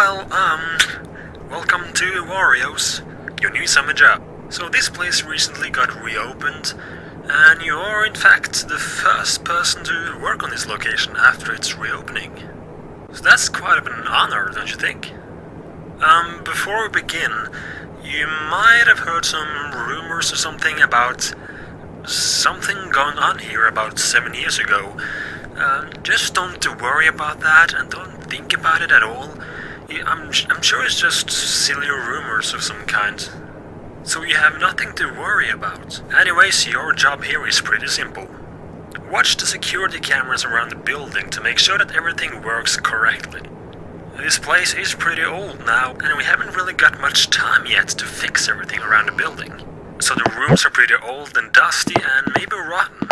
Welcome to Warriors, your new summer job. So this place recently got reopened, and you are in fact the first person to work on this location after its reopening. So that's quite an honor, don't you think? Before we begin, you might have heard some rumors or something about something going on here about 7 years ago. Just don't worry about that and don't think about it at all. I'm sure it's just silly rumors of some kind. So you have nothing to worry about. Anyways, your job here is pretty simple. Watch the security cameras around the building to make sure that everything works correctly. This place is pretty old now, and we haven't really got much time yet to fix everything around the building. So the rooms are pretty old and dusty and maybe rotten,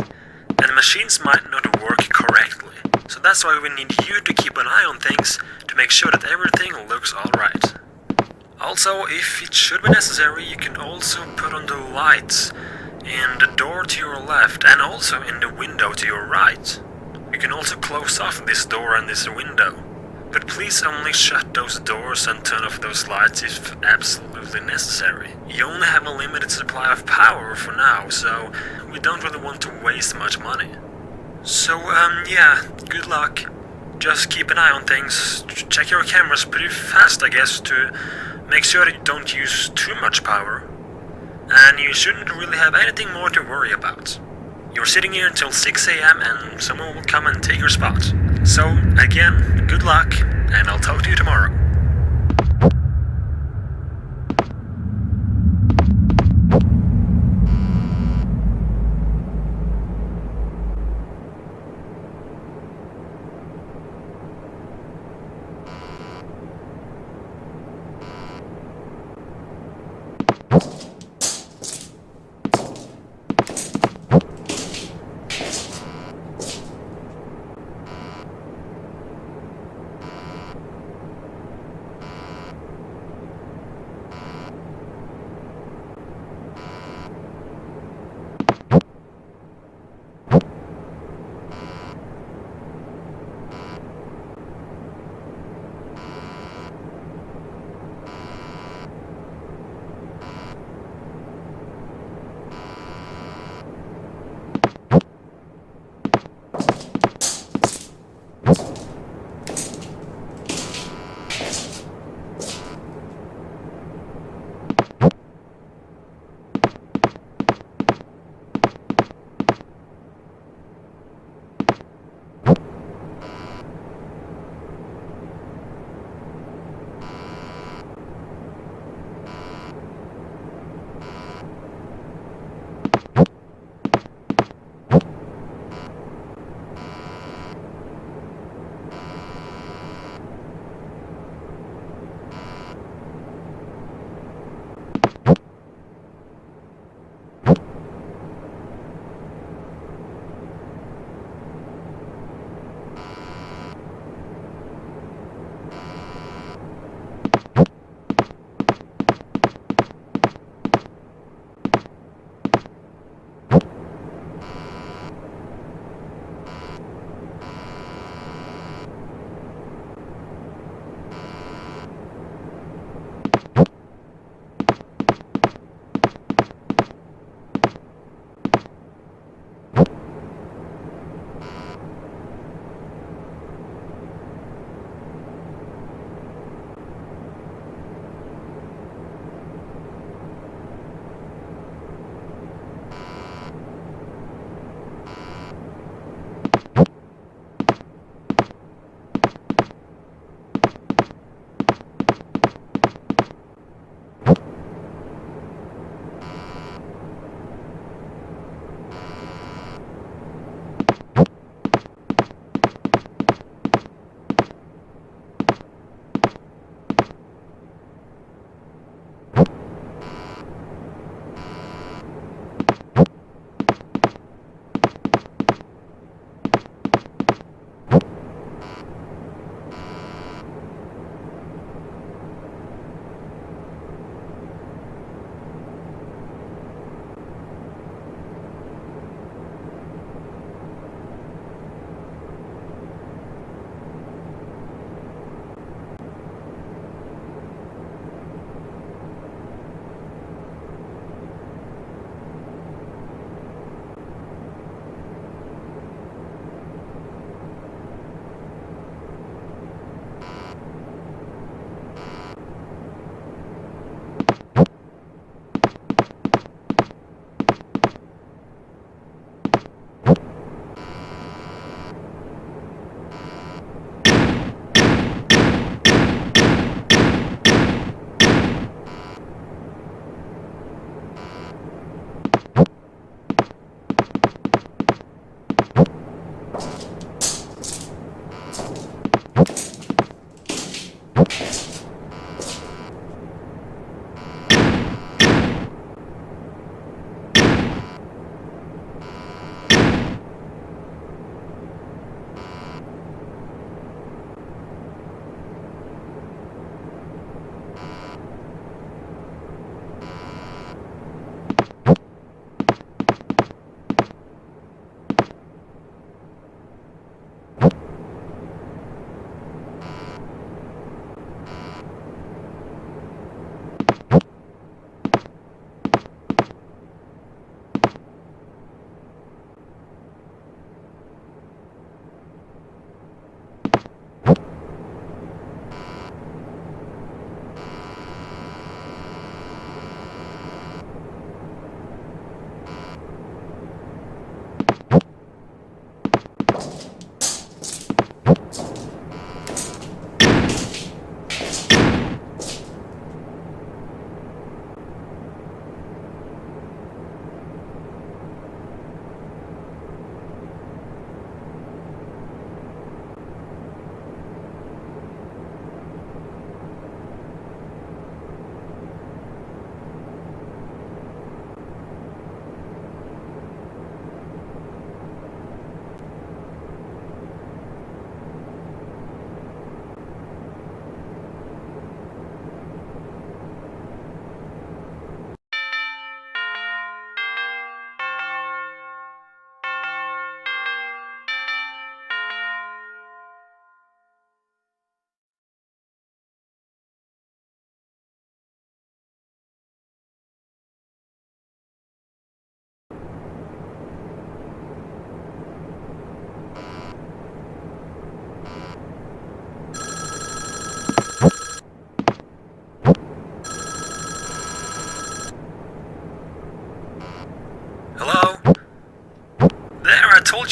and the machines might not work correctly. So that's why we need you to keep an eye on things to make sure that everything looks alright. Also, if it should be necessary, you can also put on the lights in the door to your left and also in the window to your right. You can also close off this door and this window. But please only shut those doors and turn off those lights if absolutely necessary. You only have a limited supply of power for now, so we don't really want to waste much money. So, yeah, good luck. Just keep an eye on things. Check your cameras pretty fast, I guess, to make sure that you don't use too much power. And you shouldn't really have anything more to worry about. You're sitting here until 6 AM and someone will come and take your spot. So, again, good luck, and I'll talk to you tomorrow.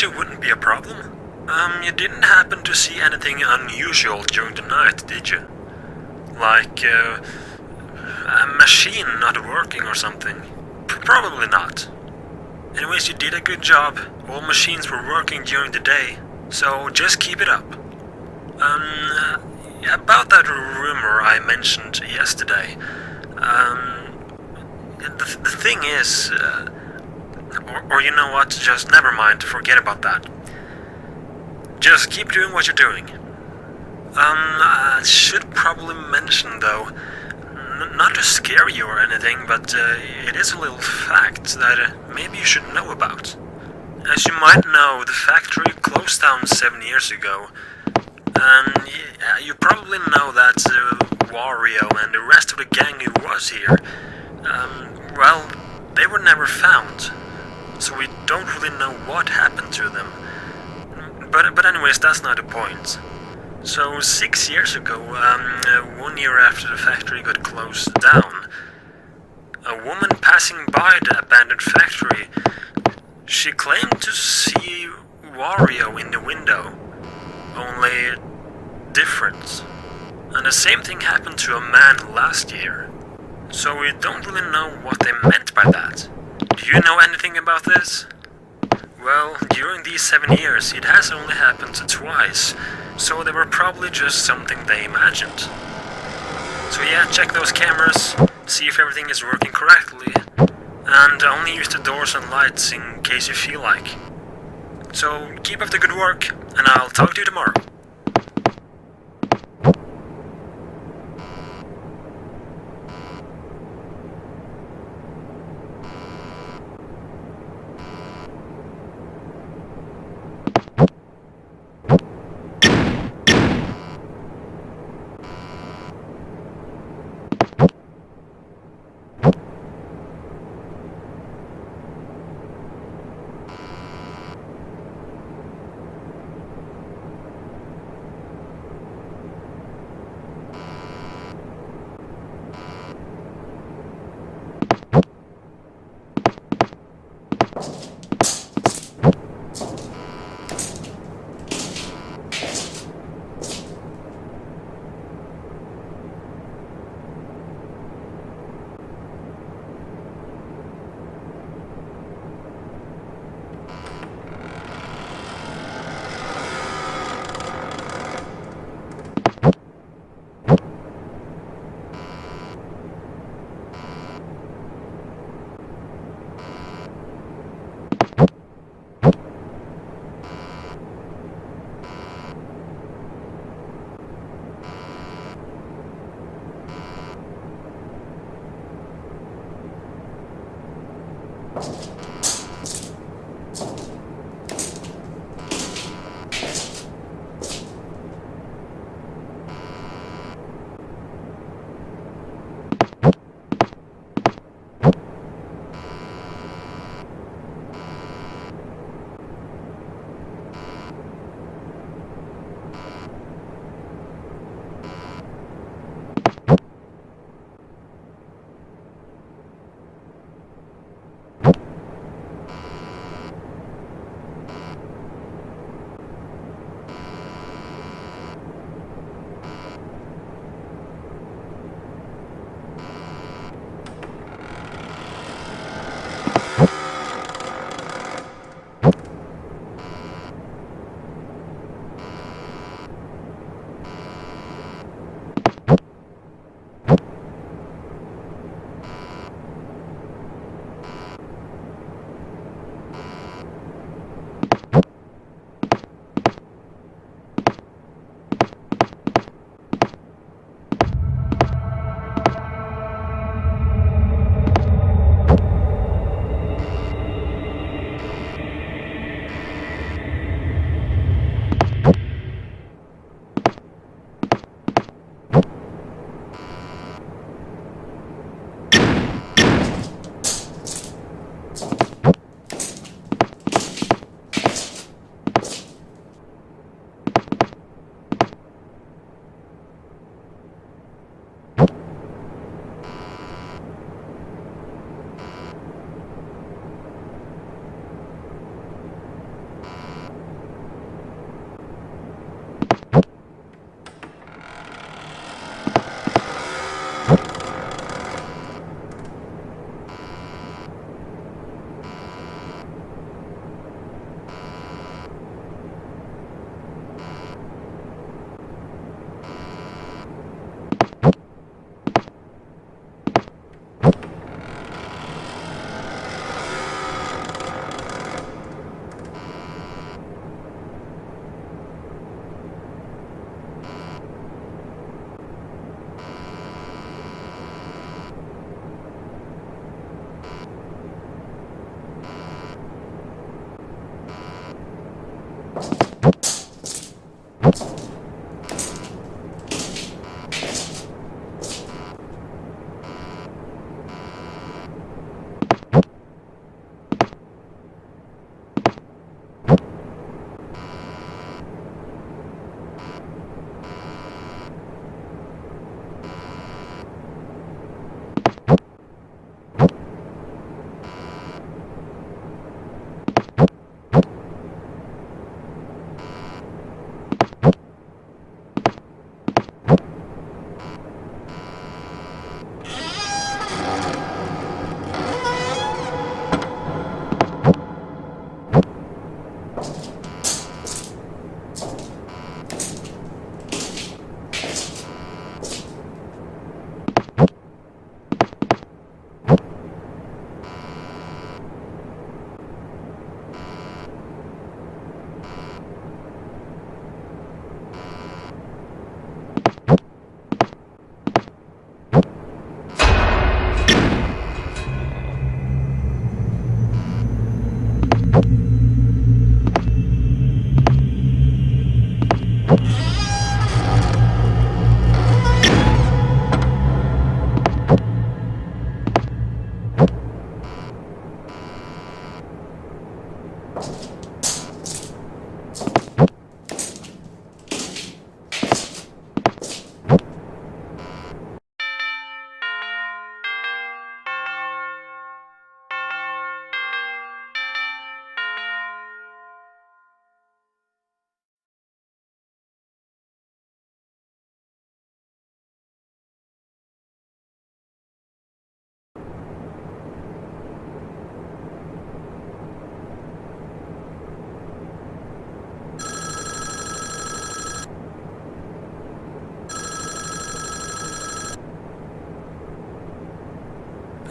Temperature wouldn't be a problem. You didn't happen to see anything unusual during the night, did you? Like, a machine not working or something? Probably not. Anyways, you did a good job. All machines were working during the day, so just keep it up. About that rumor I mentioned yesterday, the thing is, or you know what, just never mind, forget about that. Just keep doing what you're doing. I should probably mention though, not to scare you or anything, but it is a little fact that maybe you should know about. As you might know, the factory closed down 7 years ago, and you probably know that Wario and the rest of the gang who was here, well, they were never found, so we don't really know what happened to them. But anyways, that's not the point. So 6 years ago, 1 year after the factory got closed down, a woman passing by the abandoned factory, she claimed to see Wario in the window, only different. And the same thing happened to a man last year. So we don't really know what they meant by that. Do you know anything about this? Well, during these 7 years, it has only happened twice, so they were probably just something they imagined. So yeah, check those cameras, see if everything is working correctly, and only use the doors and lights in case you feel like. So keep up the good work, and I'll talk to you tomorrow.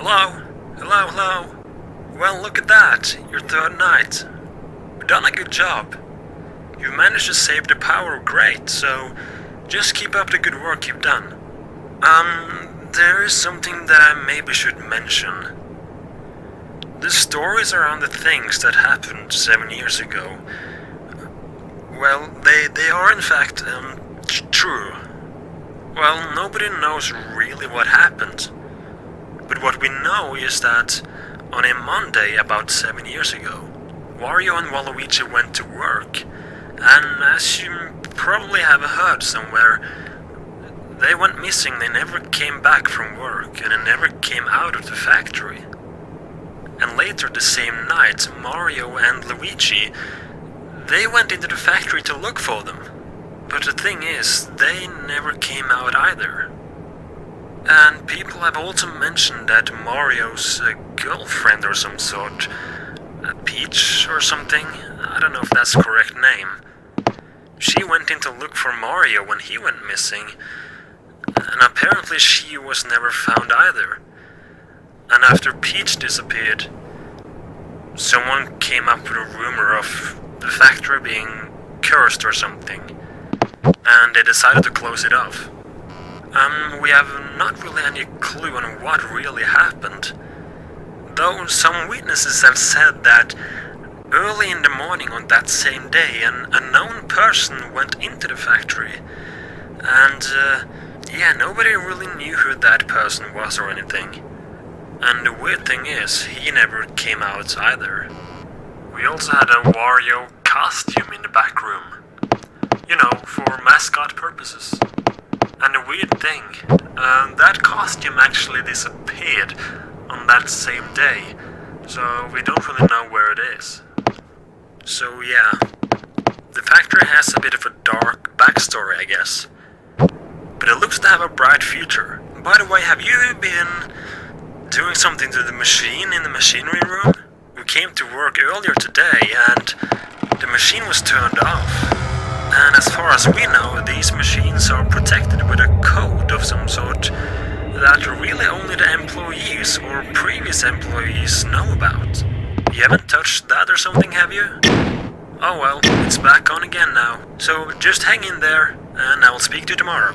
Hello? Hello, hello? Well, look at that, your third night. You've done a good job. You've managed to save the power, great, so just keep up the good work you've done. There is something that I maybe should mention. The stories around the things that happened 7 years ago, well, they are in fact, true. Well, nobody knows really what happened. But what we know is that on a Monday about 7 years ago, Wario and Waluigi went to work, and as you probably have heard somewhere, they went missing, they never came back from work, and they never came out of the factory. And later the same night, Mario and Luigi, they went into the factory to look for them. But the thing is, they never came out either. And people have also mentioned that Mario's girlfriend or some sort, Peach or something, I don't know if that's the correct name, she went in to look for Mario when he went missing, and apparently she was never found either. And after Peach disappeared, someone came up with a rumor of the factory being cursed or something, and they decided to close it off. We have not really any clue on what really happened, though some witnesses have said that early in the morning on that same day an unknown person went into the factory, and nobody really knew who that person was or anything. And the weird thing is, he never came out either. We also had a Wario costume in the back room. You know, for mascot purposes. And the weird thing, that costume actually disappeared on that same day, so we don't really know where it is. So yeah, the factory has a bit of a dark backstory, I guess. But it looks to have a bright future. By the way, have you been doing something to the machine in the machinery room? We came to work earlier today and the machine was turned off. And as far as we know, these machines are protected with a code of some sort that really only the employees or previous employees know about. You haven't touched that or something, have you? Oh well, it's back on again now. So just hang in there and I will speak to you tomorrow.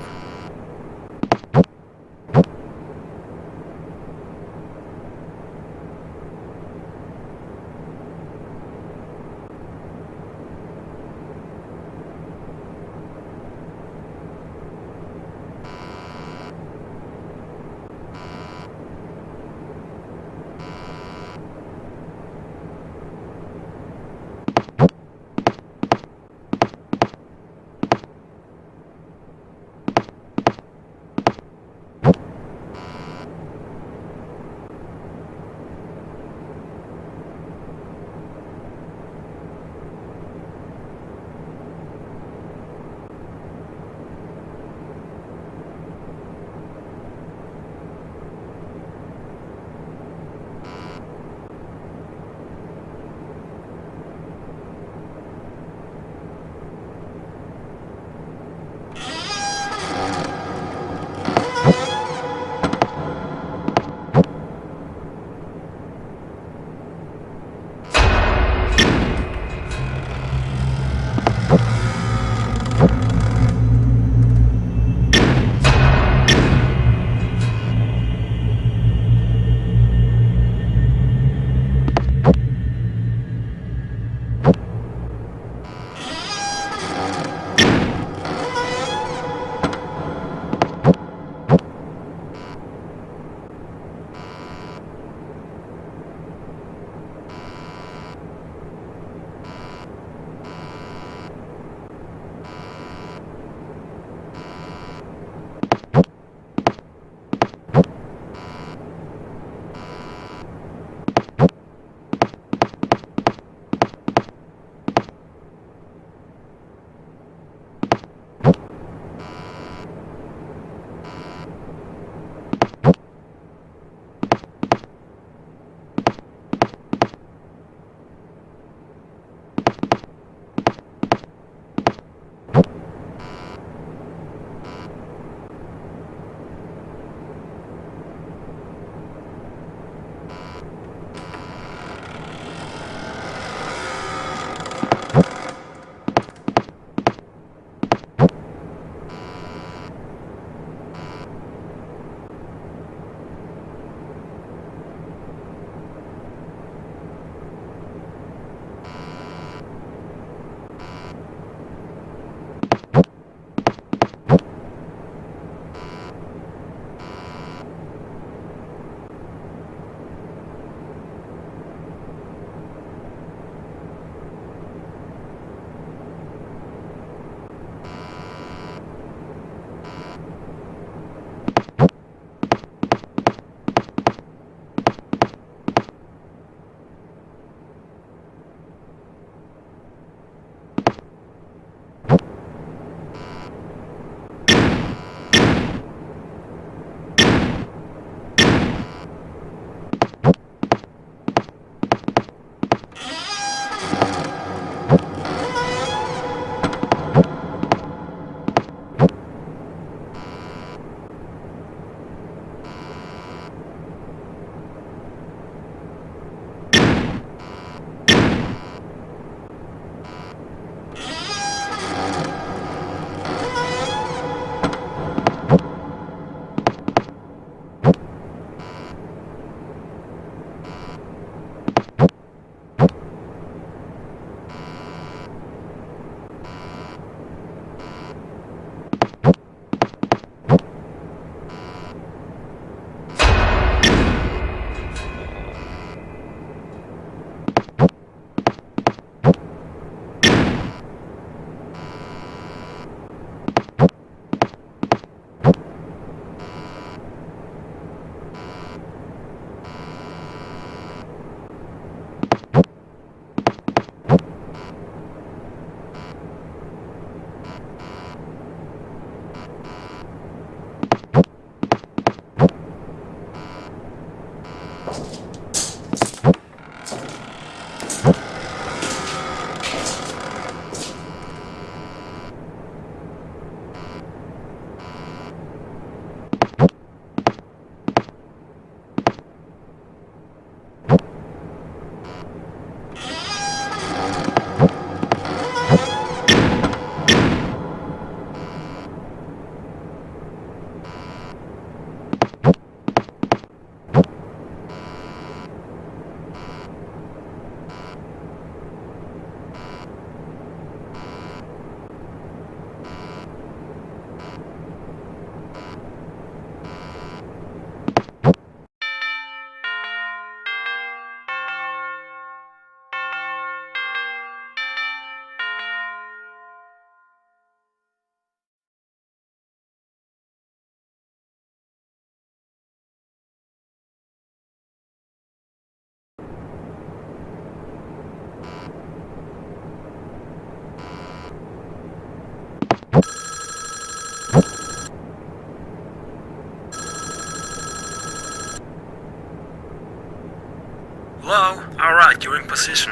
Hello? Alright, you're in position.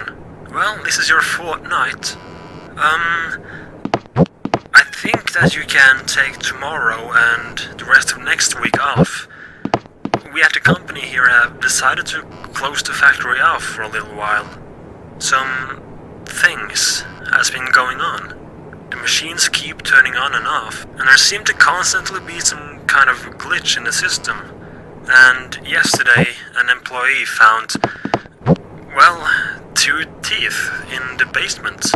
Well, this is your fourth night. I think that you can take tomorrow and the rest of next week off. We at the company here have decided to close the factory off for a little while. Some things has been going on. The machines keep turning on and off, and there seem to constantly be some kind of glitch in the system. And yesterday, an employee found, well, 2 teeth in the basement.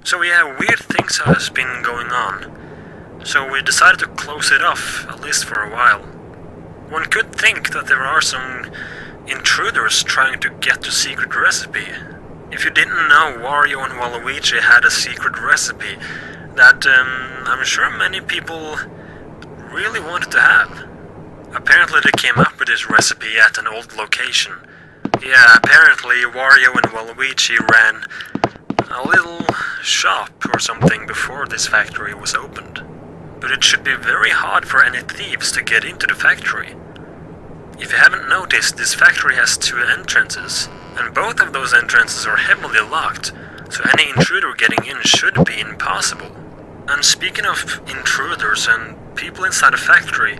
So yeah, weird things has been going on. So we decided to close it off, at least for a while. One could think that there are some intruders trying to get the secret recipe. If you didn't know, Wario and Waluigi had a secret recipe that I'm sure many people really wanted to have. Apparently they came up with this recipe at an old location. Yeah, apparently Wario and Waluigi ran a little shop or something before this factory was opened. But it should be very hard for any thieves to get into the factory. If you haven't noticed, this factory has 2 entrances, and both of those entrances are heavily locked, so any intruder getting in should be impossible. And speaking of intruders and people inside a factory,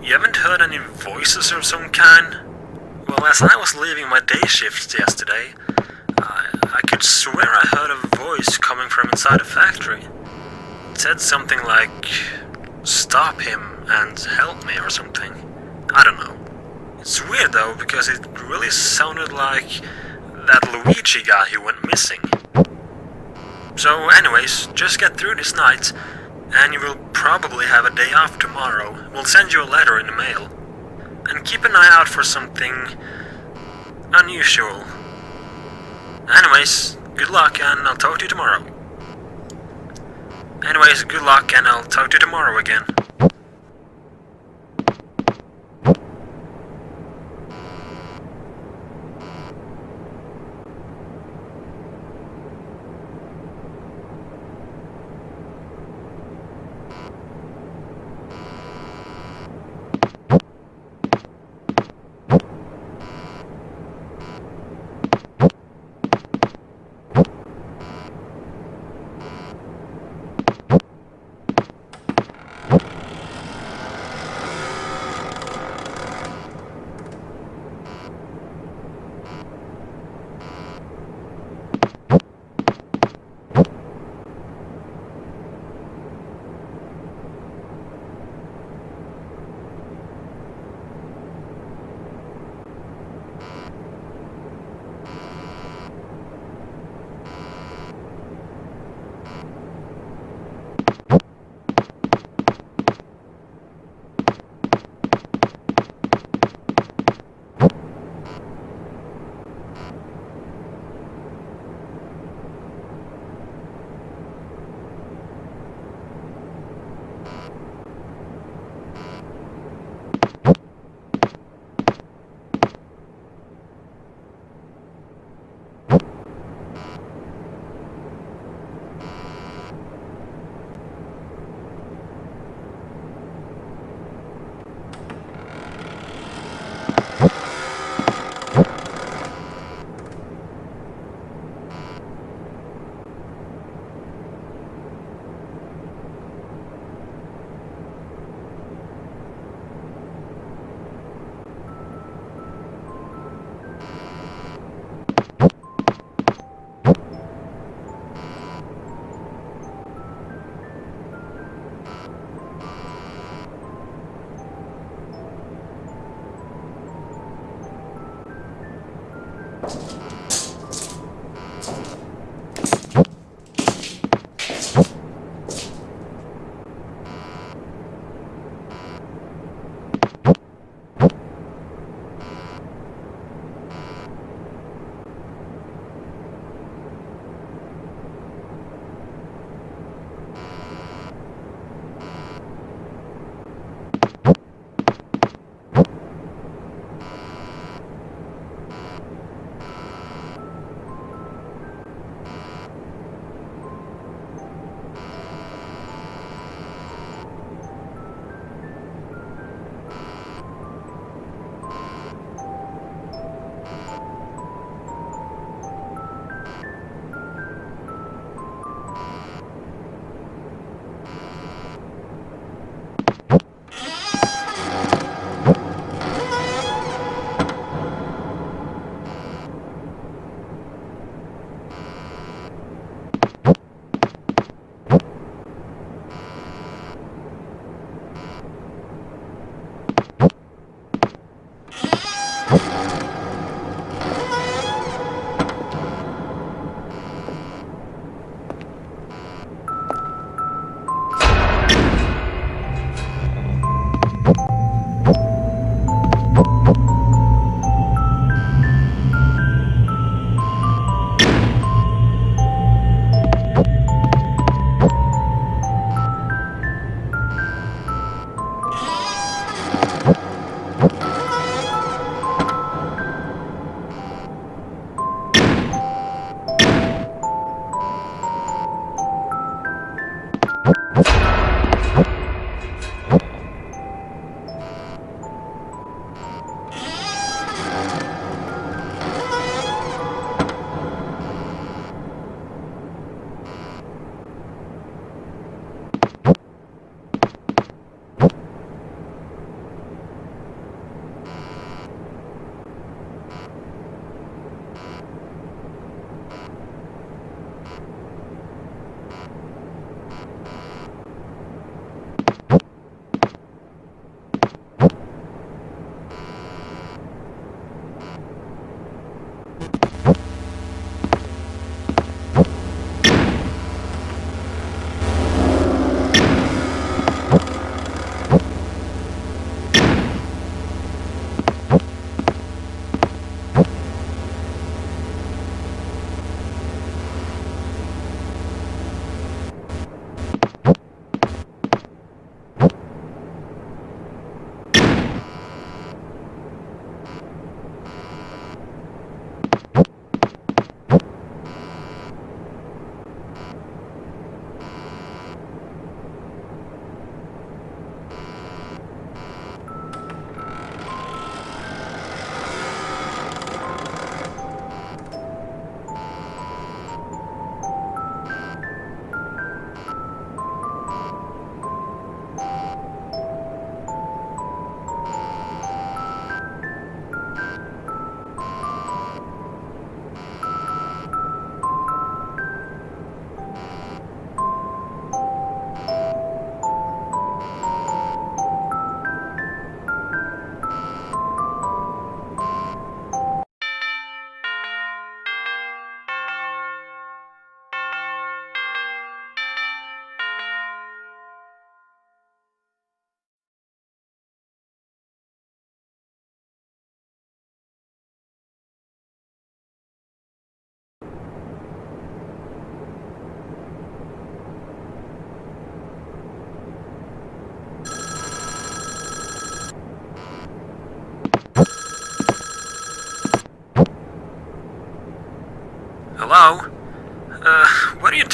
you haven't heard any voices of some kind? Well, as I was leaving my day shifts yesterday, I could swear I heard a voice coming from inside a factory. It said something like, "Stop him and help me," or something. I don't know. It's weird though, because it really sounded like that Luigi guy who went missing. So anyways, just get through this night, and you will probably have a day off tomorrow. We'll send you a letter in the mail. And keep an eye out for something unusual. Anyways, good luck and I'll talk to you tomorrow. Anyways, good luck and I'll talk to you tomorrow again.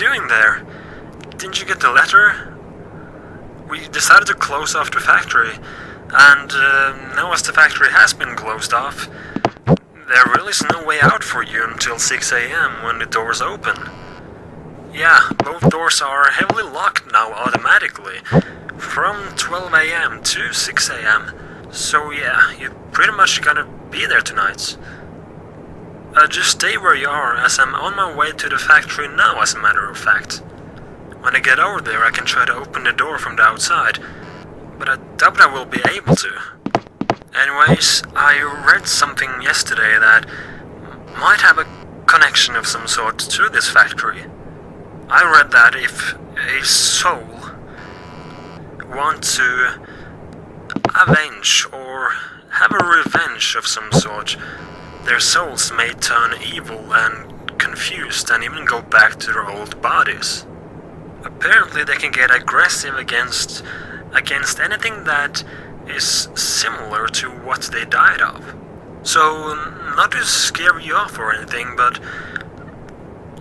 doing there? Didn't you get the letter? We decided to close off the factory, and now as the factory has been closed off, there really is no way out for you until 6 AM when the doors open. Yeah, both doors are heavily locked now automatically, from 12 AM to 6 AM. So yeah, you pretty much gotta be there tonight. Just stay where you are, as I'm on my way to the factory now, as a matter of fact. When I get over there, I can try to open the door from the outside, but I doubt I will be able to. Anyways, I read something yesterday that might have a connection of some sort to this factory. I read that if a soul wants to avenge or have a revenge of some sort, their souls may turn evil and confused and even go back to their old bodies. Apparently they can get aggressive against anything that is similar to what they died of. So, not to scare you off or anything, but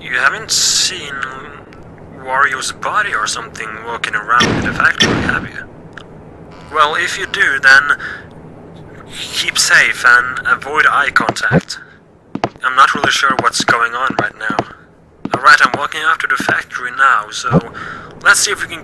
you haven't seen Wario's body or something walking around in the factory, have you? Well, if you do, then keep safe and avoid eye contact. I'm not really sure what's going on right now. Alright, I'm walking after the factory now, so let's see if we can...